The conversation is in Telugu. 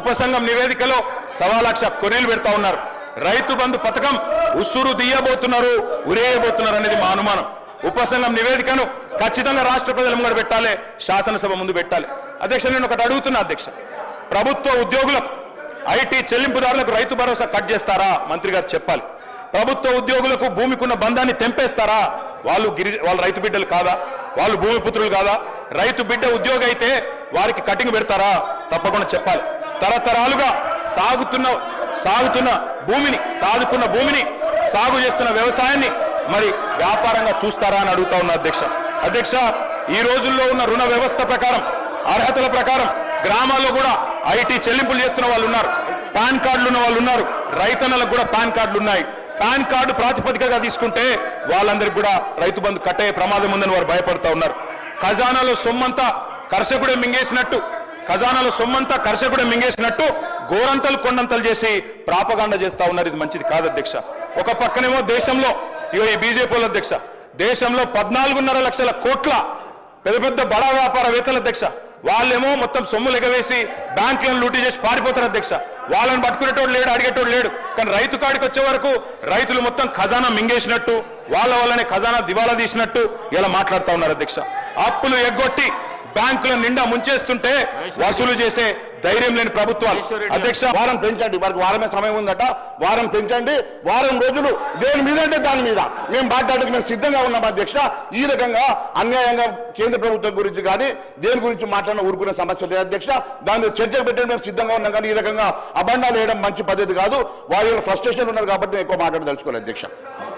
ఉపసంఘం నివేదికలో 1,00,000 కొరీలు పెడతా ఉన్నారు. రైతు బంధు పథకం ఉసురు తీయబోతున్నారు, ఉరేయబోతున్నారు అనేది మా అనుమానం. ఉపసంఘం నివేదికను ఖచ్చితంగా రాష్ట్ర ప్రజల ముందు పెట్టాలి, శాసనసభ ముందు పెట్టాలి. అధ్యక్ష, నేను ఒకటి అడుగుతున్నా అధ్యక్ష, ప్రభుత్వ ఉద్యోగులకు ఐటీ చెల్లింపుదారులకు రైతు భరోసా కట్ చేస్తారా? మంత్రి గారు చెప్పాలి. ప్రభుత్వ ఉద్యోగులకు భూమికున్న బంధాన్ని తెంపేస్తారా? వాళ్ళు రైతు బిడ్డలు కాదా? వాళ్ళు భూమిపుత్రులు కాదా? రైతు బిడ్డ ఉద్యోగి అయితే వారికి కటింగ్ పెడతారా? తప్పకుండా చెప్పాలి. తరతరాలుగా సాగుతున్న భూమిని సాగు చేస్తున్న వ్యవసాయాన్ని మరి వ్యాపారంగా చూస్తారా అని అడుగుతా ఉన్నా అధ్యక్ష. ఈ రోజుల్లో ఉన్న రుణ వ్యవస్థ ప్రకారం, అర్హతల ప్రకారం గ్రామాల్లో కూడా ఐటీ చెల్లింపులు చేస్తున్న వాళ్ళు ఉన్నారు, పాన్ కార్డులు ఉన్న వాళ్ళు ఉన్నారు, రైతన్నలకు కూడా పాన్ కార్డులు ఉన్నాయి. పాన్ కార్డు ప్రాతిపదికగా తీసుకుంటే వాళ్ళందరికీ కూడా రైతు బంధు కట్టే ప్రమాదం ఉందని వారు భయపడుతూ ఉన్నారు. ఖజానాలో సొమ్మంతా కర్షకుడే మింగేసినట్టు గోరంతలు కొండంతలు చేసి ప్రాపగాండ చేస్తా ఉన్నారు. ఇది మంచిది కాదు అధ్యక్ష. ఒక పక్కనేమో దేశంలో ఈ బీజేపీ అధ్యక్ష, దేశంలో 14.5 లక్షల కోట్ల పెద్ద బడా వ్యాపారవేత్తల అధ్యక్ష, వాళ్ళేమో మొత్తం సొమ్ములు ఎగవేసి బ్యాంకులను లూటీ చేసి పారిపోతారు అధ్యక్ష. వాళ్ళని పట్టుకునేటోడు లేడు, అడిగేటోడు లేడు. కానీ రైతు కాడికి వచ్చే వరకు రైతులు మొత్తం ఖజానా మింగేసినట్టు, వాళ్ళ వల్లనే ఖజానా దివాలా తీసినట్టు ఇలా మాట్లాడుతూ ఉన్నారు అధ్యక్ష. అప్పులు ఎగ్గొట్టి బ్యాంకుల నిండా ముంచేస్తుంటే వసూలు చేసే ధైర్యం లేని ప్రభుత్వాలు అధ్యక్ష. వారం పెంచండి, వారికి వారమే సమయం ఉందట, వారం పెంచండి. వారం రోజులు దేని మీద అంటే దాని మీద మేము మాట్లాడడానికి మేము సిద్ధంగా ఉన్నాం అధ్యక్ష. ఈ రకంగా అన్యాయంగా కేంద్ర ప్రభుత్వం గురించి కానీ దేని గురించి మాట్లాడిన ఊరుకునే సమస్య లేదు అధ్యక్ష. దాని మీద చర్చకు పెట్టడం మేము సిద్ధంగా ఉన్నాం. కానీ ఈ రకంగా అబండాలు వేయడం మంచి పద్ధతి కాదు. వారి ఫ్రస్ట్రేషన్ ఉన్నారు కాబట్టి ఎక్కువ మాట్లాడదలుచుకోలేదు అధ్యక్ష.